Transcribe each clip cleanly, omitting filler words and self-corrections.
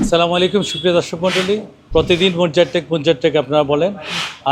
আসসালামু আলাইকুম সুপ্রিয় দর্শক মণ্ডলী, প্রতিদিন মজ্জারটেক আপনারা বলেন।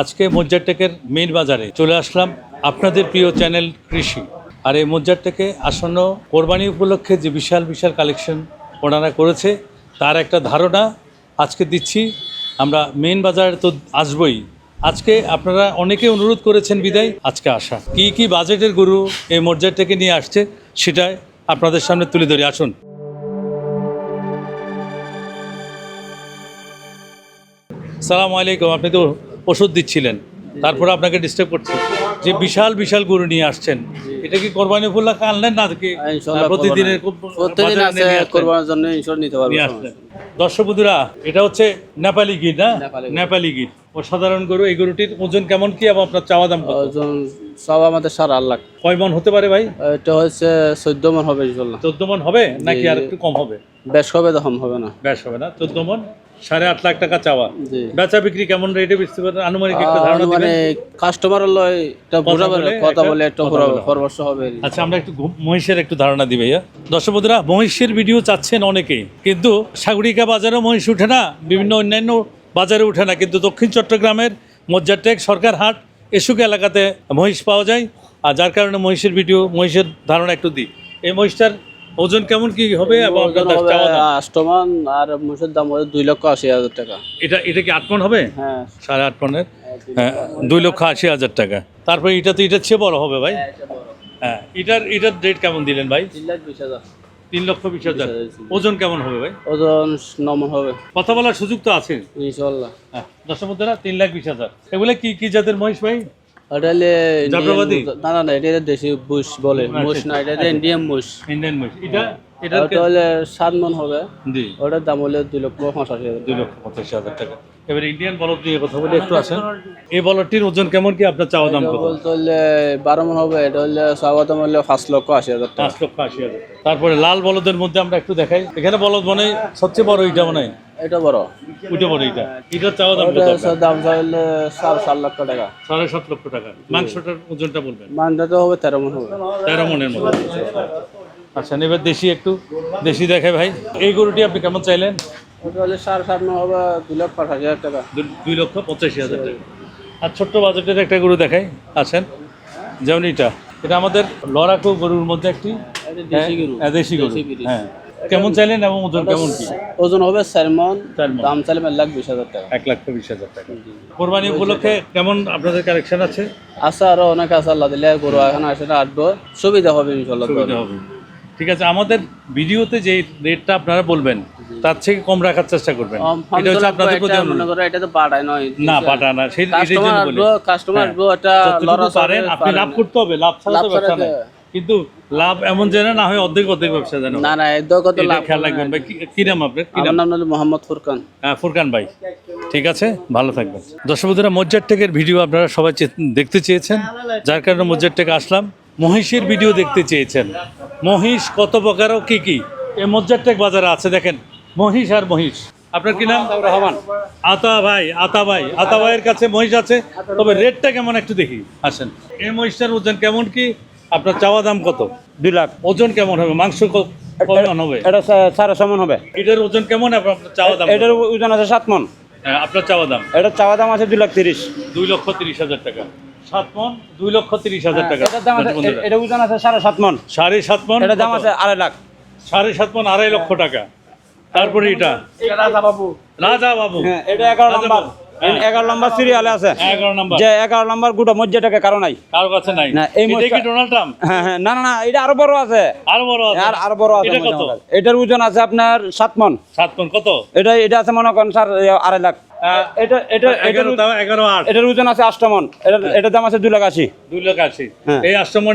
আজকে মজ্জারটেকের মেইন বাজারে চলে আসলাম, আপনাদের প্রিয় চ্যানেল কৃষি। আর এই মজ্জারটেকে আসন্ন কোরবানি উপলক্ষে যে বিশাল বিশাল কালেকশন ওনারা করেছে, তার একটা ধারণা আজকে দিচ্ছি। আমরা মেইন বাজারে তো আসবই, আজকে আপনারা অনেকে অনুরোধ করেছেন বিদায় আজকে আসা। কি বাজেটের গরু এই মজ্জারটেকে নিয়ে আসছে সেটাই আপনাদের সামনে তুলে ধরে। আসুন। সালাম আলাইকুম। আপনি তো ওষুধ দিচ্ছিলেন, তারপরে আপনাকে ডিস্টার্ব করছি। যে বিশাল বিশাল গরু নিয়ে আসছেন, এটা কি কোরবানি উপলক্ষে আনলেন না কি প্রতিদিনের কোরবানির জন্য ইনশাআল্লাহ নিতে পারবো? দর্শক বন্ধুরা, এটা হচ্ছে নেপালি গির না? নেপালি গির অসাধারণ গরু। এই গরুটির ওজন কেমন কি এবং আপনার চাওয়া দাম কত? ওজন সব আমাদের 4.5 লাখ। কয় মন হতে পারে ভাই? এটা হচ্ছে 14 মন হবে ইনশাআল্লাহ। 14 মন হবে নাকি আর একটু কম হবে? বেশ হবে, দাম হবে না। বেশ হবে না। 14 মন 8.5 লাখ টাকা চাওয়া। জি। বেচা বিক্রি কেমন রেটে বেচতে পারেন আনুমানিক একটা ধারণা দিবেন? মানে কাস্টমার লয় এটা কথা বলে একটা পরামর্শ হবে। আচ্ছা, আমরা একটু মহিষের একটু ধারণা দিই ভাইয়া। দর্শক বন্ধুরা, মহিষের ভিডিও চাচ্ছেন অনেকেই, কিন্তু সাগরিকা বাজারেও মহিষ উঠে না, বিভিন্ন অন্যান্য বাজারে উঠে না, কিন্তু দক্ষিণ চট্টগ্রামের মজ্জারটেক সরকার হাট এসুক এলাকাতে মহিষ পাওয়া যায়। আর যার কারণে মহিষের ভিডিও, মহিষের ধারণা একটু দিই। এই মহিষটার ওজন কেমন কি হবে এবং কাস্টমার আর মহিষের দাম হবে 2,80,000 টাকা। এটা কি 8 মণ হবে? হ্যাঁ, 8.5 মণের। হ্যাঁ, 2,80,000 টাকা। তারপরে এটা তো এটার চেয়ে বড় হবে ভাই। হ্যাঁ, এটার রেট কেমন দিলেন ভাই? 3,20,000। 3,20,000। ওজন কেমন হবে ভাই? ওজন 9 মণ হবে। কথা বলার সুযোগ তো আছে ইনশাআল্লাহ। হ্যাঁ, দর্শক বন্ধুরা, 3,20,000। এগুলো কি জাতের মহিষ ভাই? জাফরাবাদী? না, এটা দেশি বুশ বলে। মুশ না, এটা ইন্ডিয়ান মুশ। ইন্ডিয়ান মহিষ। এটা হলে 7 মণ হবে। জি। ওটার দাম হলে 2,85,000। 2,85,000 টাকা। এবার ইন্ডিয়ান বলদ নিয়ে কথা বলি একটু। আসেন, এই বলদটির ওজন কেমন কি আপনার চাওয়া দাম কত? বলতে হলে 12 মণ হবে। এটা হলে চাওয়া দাম হলে 5,80,000 টাকা। 5,80,000 টাকা। তারপরে লাল বলদের মধ্যে আমরা একটু দেখাই। এখানে বলদ মনে হয় সবচেয়ে বড় এইটা মনে হয়। এটা বড়। ওইটা বড়। এটার চাওয়া দাম কত? দাম চাইলে 7 লক্ষ টাকা। 7.5 লক্ষ টাকা। মাংসটার ওজনটা বলবেন? মানটা তো হবে 13 মণ হবে। 13 মণের মতো। আচ্ছা, এবার দেশি দেখে ভাই। এই গরুটি আপনি কেমন চাইলেন? ওটা হলে 7.5 মণ হবে 2,85,000 টাকা। 2,85,000 টাকা। আর ছোট্ট বাজেটের একটা গরু দেখাই। আসেন, যেমন এটা আমাদের লড়াকু গরুর মধ্যে একটি দেশি গরু। হ্যাঁ, কেমন চাইলেন এবং ওজন কেমন কি? ওজন হবে 4 মণ। দাম চাইলে 1,20,000 টাকা। 1,20,000 টাকা। কোরবানি উপলক্ষে কেমন আপনাদের কালেকশন আছে? আছে, আরো অনেক আছে। আল্লাহ দিলে গরু এখন আসে না, আসবো, সুবিধা হবে ইনশাআল্লাহ। সুবিধা হবে। ঠিক আছে, আমাদের ভিডিওতে যে রেটটা আপনারা বলবেন তার থেকে কম রাখার চেষ্টা করবেন। এটা হচ্ছে আপনাদের প্রতি অনুরোধ। এটা তো পাঠায় নয় না, পাঠা না, সেই জন্য বলি কাস্টমার এটা লড়া পারেন, আপনি লাভ করতে হবে। লাভ ছাড়া তো ব্যবসা নাই। কিন্তু লাভ এমন যেন না হয় অর্ধেক ব্যবসা যেন। না, একদম কত লাভ খেয়াল রাখবেন ভাই। কি নাম আপনার? আমার নাম হলো মোহাম্মদ ফুরকান। হ্যাঁ, ফুরকান ভাই। ঠিক আছে, ভালো থাকবেন। দর্শক বন্ধুরা, মজ্জারটেকের ভিডিও আপনারা সবাই দেখতে চেয়েছেন, যার কারণে মজ্জারটেকে আসলাম। মহিষের ভিডিও দেখতে চেয়েছেন। মহিষ কত প্রকার ও কি এই মজ্জারটেক বাজারে আছে। দেখেন, মহিষ আর মহিষ। আপনার কি নাম? রহমান। আতা ভাইয়ের কাছে মহিষ আছে, তবে রেটটা কেমন একটু দেখি। আসেন, এই মহিষটার ওজন কেমন কি? আপনার চাওয়া দাম কত? 2 লাখ। ওজন কেমন হবে? মাংস কেমন হবে? এটা 4.5 মণ হবে। এটার ওজন কেমন? আপনার চাওয়া দাম? এটার ওজন আছে 7 মণ। হ্যাঁ, আপনার চাওয়া দাম? এটার চাওয়া দাম আছে 2,30,000। 2,30,000 টাকা। 7 মণ 2,30,000 টাকা। এটার দাম আছে, এটা ওজন আছে 7.5 মণ। 7.5 মণ। এটার দাম আছে 2.5 লাখ। 7.5 মণ 2.5 লক্ষ টাকা। তারপরে এটা রাজা বাবু। হ্যাঁ, এটা 11 নম্বর। 11 নম্বর সিরিয়ালে আছে। 11 নম্বর। যে 11 নম্বর গোটা মজ্জাটাকে কারো নাই, কারো কাছে নাই। না, এই এটা কি ডোনাল্ড ট্রাম্প? হ্যাঁ, না, এটা আরো বড় আছে। আরো বড় আছে। আরো বড় আছে। এটা কত? এটার ওজন আছে আপনার 7 মণ। 7 মণ কত? এটা আছে মনে করেন 2.5 লাখ। এটার ওজন আছে 8 মণ। এটার দাম আছে 2,80,000। 2,80,000। এই 8 মণ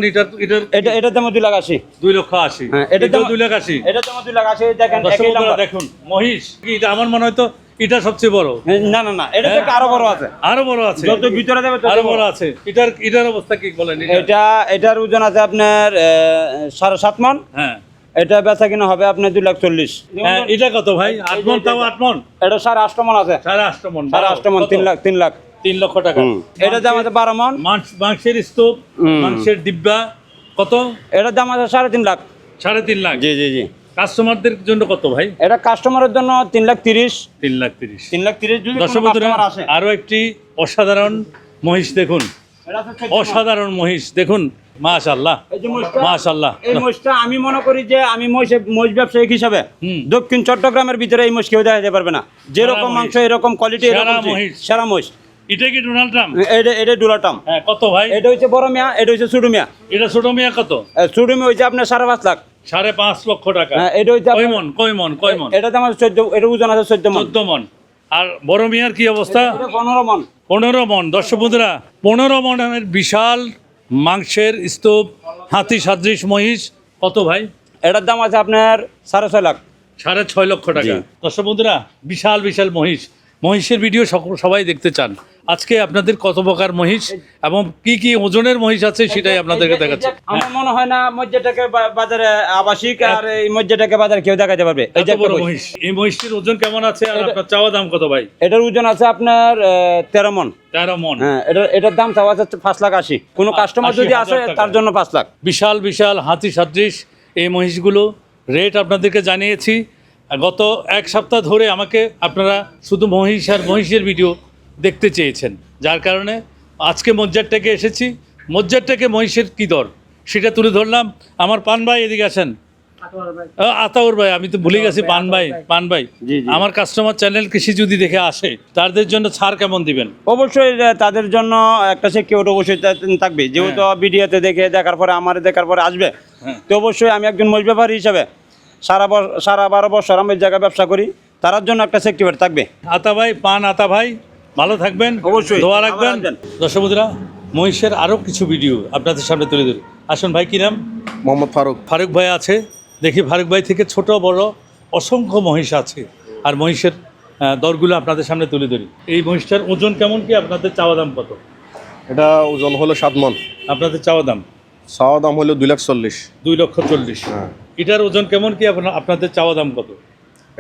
এটার দাম 2,80,000। 2,80,000। হ্যাঁ, এটার দাম 2,80,000। এটার দাম 2,80,000। দেখেন, একই নাম্বার। দেখুন মহিষ কি, এটা আমার মনে হয় তো এটা সবচেয়ে বড়। না, এটা থেকে আরো বড় আছে। আরো বড় আছে? যত ভিতরে যাবে তত আরো বড় আছে। এটার অবস্থা কি বলেন? এটার ওজন আছে আপনার 7.5 মণ। হ্যাঁ, এটা বেচা কিনা হবে আপনার 2,40,000। হ্যাঁ, এটা কত ভাই? 8 মণ? তাও 8 মণ? এটা 8.5 মণ আছে। 8.5 মণ। 8.5 মণ 3 লাখ। 3 লক্ষ টাকা। এটার দাম আছে 12 মণ। মাংসের স্তূপ, মাংসের ডিব্বা কত? এটার দাম আছে 3.5 লাখ। 3.5 লাখ। জি। কাস্টমারদের জন্য কত ভাই? এটা কাস্টমারের জন্য 3,30,000। 3,30,000। 3,30,000 যদি দর্শক কোনো বন্ধুরা, কাস্টমার আসে। আরো একটি অসাধারণ মহিষ দেখুন, এটা হচ্ছে 14 মণ। অসাধারণ মহিষ দেখুন, মাশাআল্লাহ এই যে মহিষটা, মাশাআল্লাহ। এই মহিষটা আমি মনে করি যে আমি মহিষ ব্যবসায়িক হিসাবে হুম। দক্ষিণ চট্টগ্রামের ভিতরে এই মহিষ কেউ দেখাতে পারবে না। যেরকম মহিষ। মাংস এরকম কোয়ালিটি সেরা এরকম মহিষ। সেরা মহিষ। এটা কি ডোনাল্ড ট্রাম্প? এটা ডুলাটাম। হ্যাঁ, কত ভাই? এটা হচ্ছে বড় মিয়া, এটা হচ্ছে ছোট মিয়া। এটা ছোট মিয়া কত? ছোট মিয়া হচ্ছে আপনার 5.5 লাখ। 5.5 লক্ষ টাকা। হ্যাঁ, এটা হচ্ছে কয় আপনার- মন কয় মন কয় মন? এটা তো আমার 14, এটা ওজন আছে 14 মণ। 14 মন। আর বড় মিয়ার কি অবস্থা? এটা 15 মণ। 15 মন। দর্শক বন্ধুরা, 15 মনের বিশাল মাংসের স্তূপ হাতি সাদৃশ মহিষ কত ভাই? এটার দাম আছে আপনার 6.5 লাখ। 6.5 লক্ষ টাকা। জি। দর্শক বন্ধুরা, বিশাল বিশাল মহিষ, মহিষের ভিডিও সবাই দেখতে চান। আজকে আপনাদের কত প্রকার মহিষ এবং কি কি ওজনের মহিষ আছে সেটাই আপনাদেরকে দেখাচ্ছি। আমার মনে হয় না মজ্জাটাকে বাজারে আবাসিক আর এই মজ্জাটাকে বাজারে কেউ দেখাতে পারবে। এই এত যে বড় একটা মহিষ, এই মহিষটির ওজন কেমন আছে আর আপনার চাওয়া দাম কত ভাই? এটার ওজন আছে আপনার 13 মণ। 13 মন। হ্যাঁ, এটার দাম চাওয়া যাচ্ছে 5,80,000। কোনো কাস্টমার যদি 80,000 আসে টাকা। তার জন্য 5 লাখ। বিশাল বিশাল হাতি সাদৃশ এই মহিষগুলো রেট আপনাদেরকে জানিয়েছি। গত এক সপ্তাহ ধরে আমাকে আপনারা শুধু মহিষ আর মহিষের ভিডিও দেখতে চেয়েছেন, যার কারণে আজকে মজ্জারটাকে এসেছি। মজ্জারটাকে মহিষের কী দর সেটা তুলে ধরলাম। আমার পান ভাই এদিকে আসেন। আতাউর ভাই, আমি তো ভুলে গেছি। পান ভাই জি, জি। আমার কাস্টমার চ্যানেল কৃষি যদি দেখে আসে তাদের জন্য ছাড় কেমন দিবেন? অবশ্যই তাদের জন্য একটা সিকিউরিটি অবশ্যই থাকবে, যেহেতু ভিডিওতে দেখার পরে আমার দেখার পরে আসবে। হ্যাঁ। তো অবশ্যই আমি একজন মহিষ ব্যাপারী হিসাবে সারা 12 বছর আমি এই জায়গায় ব্যবসা করি, তার জন্য একটা সিকিউরিটি থাকবে। আতা ভাই, আতা ভাই, ভালো থাকবেন, অবশ্যই। দোয়া রাখবেন। আবার আসবেন। দর্শক বন্ধুরা, মহিষের আরও কিছু ভিডিও আপনাদের সামনে তুলে ধরি। আসুন ভাই, কি নাম? মোহাম্মদ ফারুক। ফারুক ভাই আছে, দেখি ফারুক ভাই থেকে ছোট বড় অসংখ্য মহিষ আছে, আর মহিষের দরগুলো আপনাদের সামনে তুলে ধরি। এই মহিষটার ওজন কেমন, কি আপনাদের চাওয়া দাম কত? এটা ওজন হলো 7 মণ। আপনাদের চাওয়া দাম? চাওয়া দাম হলো 2,40,000। 2,40,000। হ্যাঁ। এটার ওজন কেমন, কি আপনাদের চাওয়া দাম কত?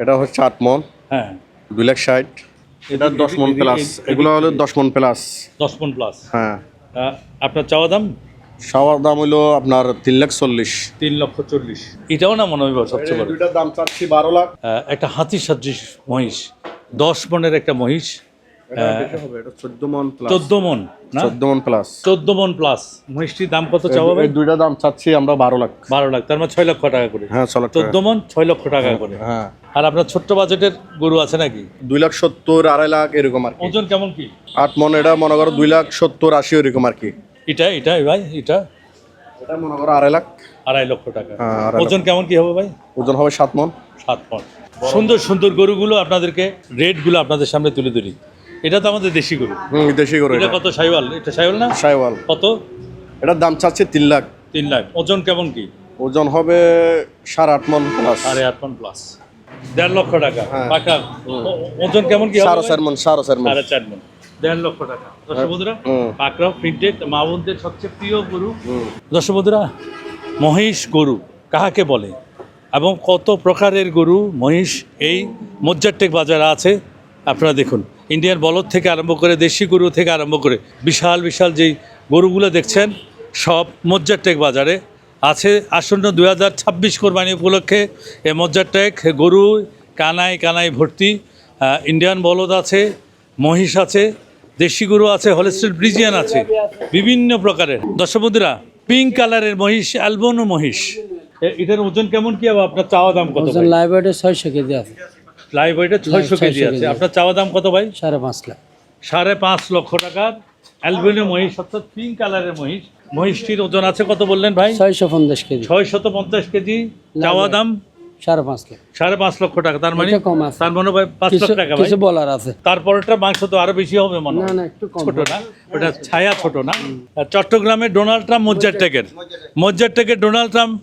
এটা হচ্ছে 8 মণ, হ্যাঁ, 2,60,000। এটা 10 মণ প্লাস, এগুলো হলো 10 মণ প্লাস। 10 মণ প্লাস। হ্যাঁ। আপনার চাওয়া দাম? চাওয়ার দাম হলো আপনার 3,40,000। 3,40,000। এটাও না মনে হয় সবচেয়ে বড়। দুইটার দাম চাচ্ছি 12 লাখ। একটা হাতি সাদৃশ মহিষ, 10 মণের একটা মহিষ, এটা বেশি হবে, এটা 14 মণ প্লাস। 14 মণ না? 14 মণ প্লাস। 14 মণ প্লাস। মহিষটির দাম কত চাওয়া ভাই? এই দুইটার দাম চাচ্ছি আমরা 12 লাখ। 12 লাখ, তার মানে 6 লক্ষ টাকা করে। হ্যাঁ, 6 লাখ টাকা। 14 মণ 6 লক্ষ টাকা করে। হ্যাঁ, আর আপনার ছোট্ট বাজেটের গরু আছে নাকি? 2,70,000, 2.5 লাখ এরকম আর কি। ওজন কেমন কি? 8 মণ, এটা মনে করো 2,70,000-80 এরকম আর কি। এটা ভাই, এটা এটা মনে করো 2.5 লাখ। 2.5 লক্ষ টাকা। হ্যাঁ, 2.5 ওজন কেমন কি হবে ভাই? ওজন হবে 7 মণ। 7 মণ। সুন্দর সুন্দর গরুগুলো আপনাদেরকে রেটগুলো আপনাদের সামনে তুলে ধরি। এটা তো আমাদের দেশি গরু। দেশি গরু। এটা এটা কত শাইওয়াল? এটা শাইওয়াল না? সাইওয়াল। কত? এটার দাম চাচ্ছে 3 লাখ। 3 লাখ। ওজন কেমন কি? ওজন হবে 8.5 মণ প্লাস। 8.5 মণ প্লাস। 1.5 লক্ষ টাকা। হ্যাঁ। পাকা। ওজন কেমন কি হবে? 4.5 মণ, 4.5 মণ। 4.5 মণ। 1.5 লক্ষ টাকা। দর্শক বন্ধুরা, হুম। পাকড়াও প্রিন্টেড মা বোনদের সবচেয়ে প্রিয় গরু। হুম। দর্শক বন্ধুরা, মহিষ গরু কাহাকে বলে এবং কত প্রকারের গরু মহিষ এই মজ্জারটেক বাজারে আছে আপনারা দেখুন। ইন্ডিয়ান বলদ থেকে আরম্ভ করে দেশি গরু থেকে আরম্ভ করে বিশাল বিশাল যেই গরুগুলো দেখছেন সব মজ্জারটেক বাজারে আছে। আসন্ন 2026 কোরবানি উপলক্ষে এই মজ্জারটেক গরু কানায় কানায় ভর্তি। ইন্ডিয়ান বলদ আছে, মহিষ আছে, দেশি গরু আছে, হলস্টেইন ফ্রিজিয়ান আছে, বিভিন্ন প্রকারের। দর্শক বন্ধুরা, পিঙ্ক কালারের মহিষ, অ্যালবিনো মহিষ। এটার ওজন কেমন কি হবে? আপনার চাওয়া দাম কত? ওজন লাইভ ওয়েটে 600 কেজি আছে। লাইভ ওয়েটে 600 কেজি আছে। আপনার চাওয়া দাম কত ভাই? 5.5 লাখ। 5.5 লক্ষ টাকার অ্যালবিনো মহিষ, অর্থাৎ পিঙ্ক কালারের মহিষ। মহিষটির ওজন আছে কত বললেন ভাই? 650 কেজি। 650 কেজি। চাওয়া দাম 5.5 লাখ। 5.5 লক্ষ টাকা। তার মানে এটা কম আছে। তার মানে ভাই 5 লাখ টাকা ভাই। কিছু বলার আছে। তারপরেরটা মাংস তো আরো বেশি হবে মনে হয়। না একটু কম। ছোট না, ওটা ছায়া ছোট না। আর চট্টগ্রামের ডোনাল্ড ট্রাম্প মজ্জারটেকের ডোনাল্ড ট্রাম্প,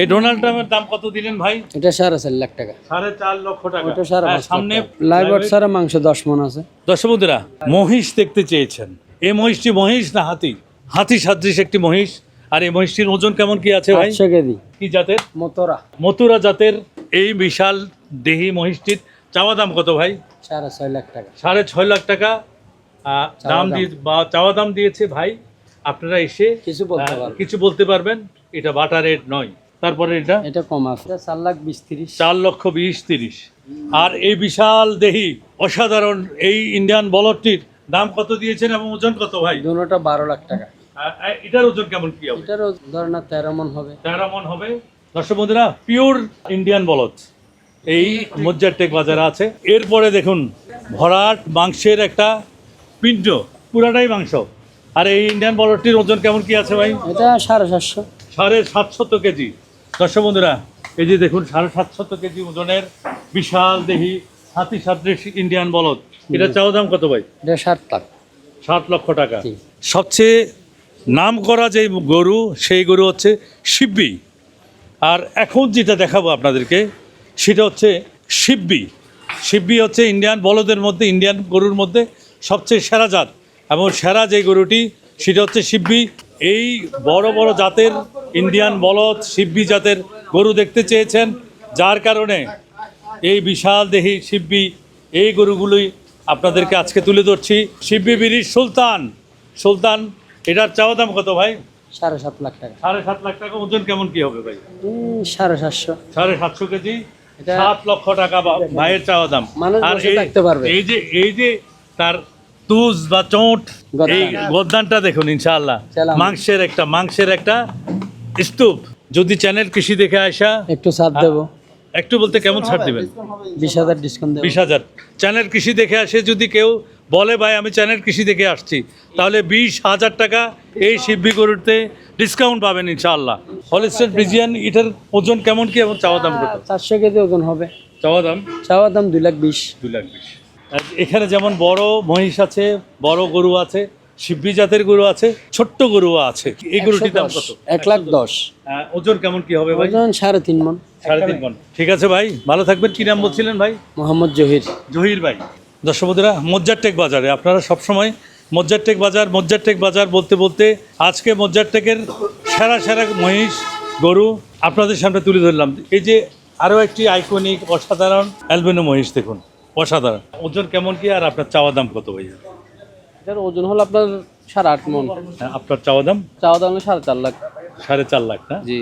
এই ডোনাল্ড ট্রাম্পের দাম কত দিলেন ভাই? এটা 4.5 লাখ টাকা। 4.5 লক্ষ টাকা। ওটা 5.5 হ্যাঁ, সামনে লাইভ ওয়েট সারা মাংস 10 মণ আছে। দর্শক বন্ধুরা, মহিষ দেখতে চেয়েছেন। এই মহিষটি মহিষ না হাতি? হাতি সাদৃশ একটি মহিষ। আর এই মহিষটির ওজন কেমন কি আছে ভাই? 800 কেজি। কি জাতের? মতরা। মথুরা জাতের এই বিশাল দেহি মহিষটির চাওয়া দাম কত ভাই? 6.5 লাখ টাকা। 6.5 লাখ টাকা দাম দিয়ে বা চাওয়া দাম দিয়েছে ভাই। আপনারা এসে কিছু বলতে পারবেন। কিছু বলতে পারবেন। এটা বাটা রেট নয়। তারপরে এটা এটা কম আছে, এটা 4,20,30। 4,20,30। আর এই বিশাল দেহি অসাধারণ এই ইন্ডিয়ান বলদটির দাম কত দিয়েছেন এবং ওজন কত ভাই? দুটোটা 12 লাখ টাকা। এটার ওজন কেমন কি হবে? এটারও ধরেন 13 মন হবে। 13 মন হবে। দর্শক বন্ধুরা, পিওর ইন্ডিয়ান বলদ এই মজ্জারটেক বাজারে আছে। এরপরে দেখুন ভরাট মাংসের একটা পিণ্ড, পুরাটাই মাংস। আর এই ইন্ডিয়ান বলদটির ওজন কেমন কি আছে ভাই? এটা 750। 750 কেজি। দর্শক বন্ধুরা, এই যে দেখুন 750 কেজি ওজনের বিশাল দেহি হাতি সাদৃশ ইন্ডিয়ান বলদ। এটা চাওয়া দাম কত ভাই? এটা 7 লাখ। 7 লক্ষ টাকা। জি। সবচেয়ে নাম করা যে গরু, সেই গরু হচ্ছে শিব্বি। আর এখন যেটা দেখাবো আপনাদেরকে সেটা হচ্ছে শিব্বি। শিব্বি হচ্ছে ইন্ডিয়ান বলদের মধ্যে, ইন্ডিয়ান গরুর মধ্যে সবচেয়ে সেরা জাত, এবং সেরা যে গরুটি সেটা হচ্ছে শিব্বি। এই বড় বড় জাতের ইন্ডিয়ান বলদ শিব্বি জাতের গরু দেখতে চেয়েছেন, যার কারণে এই বিশাল দেহি শিব্বি এই গরুগুলোই আপনাদেরকে আজকে তুলে ধরছি। শিব্বি বিরির সুলতান। সুলতান এটার চাওয়া দাম কত ভাই? 7.5 লাখ টাকা। 7.5 লাখ টাকা। ওজন কেমন কি হবে ভাই? 750। 750 কেজি। এটা 7 লক্ষ টাকা ভাইয়ের চাওয়া দাম। মানুষ আর বসে থাকতে পারবে। এই যে তার তুজ বা চোট, গদ্দান। এই গদ্দানটা দেখুন ইনশাআল্লাহ চালাম। মাংসের একটা স্তূপ। যদি চ্যানেল কৃষি দেখে আসা একটু ছাড় দেবো। একটু বলতে কেমন ছাড় দিবেন? 20,000 ডিসকাউন্ট দেবো। 20,000। চ্যানেল কৃষি দেখে আসে যদি কেউ বলে ভাই আমি চ্যানেল কৃষি দেখে আসছি, তাহলে 20,000 টাকা এই শিব্বি গরুতে ডিসকাউন্ট পাবেন ইনশাআল্লাহ। হলিস্টাইন ফ্রিজিয়ান, এটার ওজন কেমন কি এবং চাওয়া দাম কত? 400 কেজি ওজন হবে। চাওয়া দাম চাওয়া দাম 2,20,000। 2,20,000। আর এখানে যেমন বড় মহিষ আছে, বড় গরু আছে, শিব্বি জাতের গরু আছে, ছোট্ট গরু আছে। এই গরুটির দাম কত? 1,10,000। ওজন কেমন কি হবে ভাই? ওজন 3.5 মন। 3.5 মণ। ঠিক আছে ভাই, ভালো থাকবেন। কি নাম বলছিলেন ভাই? মোহাম্মদ জহির। জহির ভাই। দর্শক বন্ধুরা, মজ্জারটেক বাজারে আপনারা সবসময় মজ্জারটেক বাজার বলতে বলতে আজকে মজ্জারটেকের সেরা সেরা মহিষ গরু আপনাদের সামনে তুলে ধরলাম। এই যে আরও একটি আইকনিক অসাধারণ অ্যালবিনো মহিষ দেখুন, অসাধারণ। ওজন কেমন কি আর আপনার চাওয়া দাম কত ভাই? এটার ওজন হলো আপনার 8.5 মন। আপনার চাওয়া দাম? চাওয়া দাম হলো 4.5 লাখ। 4.5 লাখ না? জি।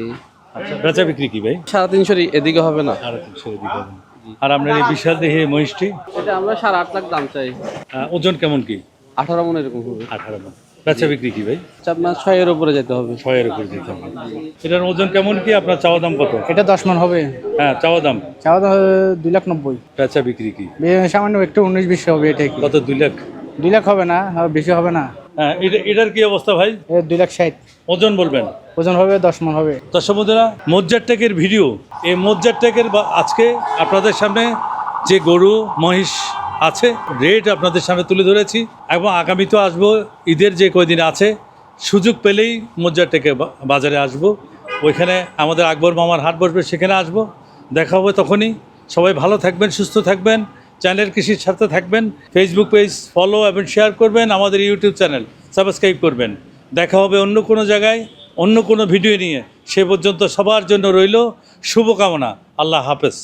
আচ্ছা, বেচা বিক্রি কি ভাই? 350 এদিকে হবে না। 350 এর দিকে হবে। আর আপনার এই বিশাল দেহে মহিষটি এটা আমরা 8.5 লাখ দাম চাই। ওজন কেমন কি? 18 মন এরকম হবে। 18 মণ। বেচা বিক্রি কি ভাই? আপনার 6 এর উপরে যেতে হবে। 6 এর উপরে দিতে হবে। এটার ওজন কেমন কি? আপনার চাওয়া দাম কত? এটা 10 মন হবে। হ্যাঁ, চাওয়া দাম। চাওয়া দাম 2,90,000। বেচা বিক্রি কি? সামান্য একটু 19-20 হবে। এটা কি কত? 2 লাখ। 2 লাখ হবে না, বেশি হবে না। হ্যাঁ, এটার কি অবস্থা ভাই? 2,60,000। ওজন বলবেন? ওজন হবে 10 মন হবে। দর্শক বন্ধুরা, মজ্জারটেকের ভিডিও, এই মজ্জারটেকের আজকে আপনাদের সামনে যে গরু মহিষ আছে রেট আপনাদের সামনে তুলে ধরেছি, এবং আগামীতেও আসবো। ঈদের যে কয়দিন আছে সুযোগ পেলেই মজ্জারটেকের বাজারে আসব। ওইখানে আমাদের আকবর মামার হাট বসবে, সেখানে আসব, দেখা হবে তখনই। সবাই ভালো থাকবেন, সুস্থ থাকবেন, চ্যানেল কৃষির সাথে থাকবেন। ফেসবুক পেজ ফলো এবং শেয়ার করবেন, আমাদের ইউটিউব চ্যানেল সাবস্ক্রাইব করবেন। দেখা হবে অন্য কোনো জায়গায় অন্য কোনো ভিডিও নিয়ে। সে পর্যন্ত সবার জন্য রইল শুভকামনা। আল্লাহ হাফেজ।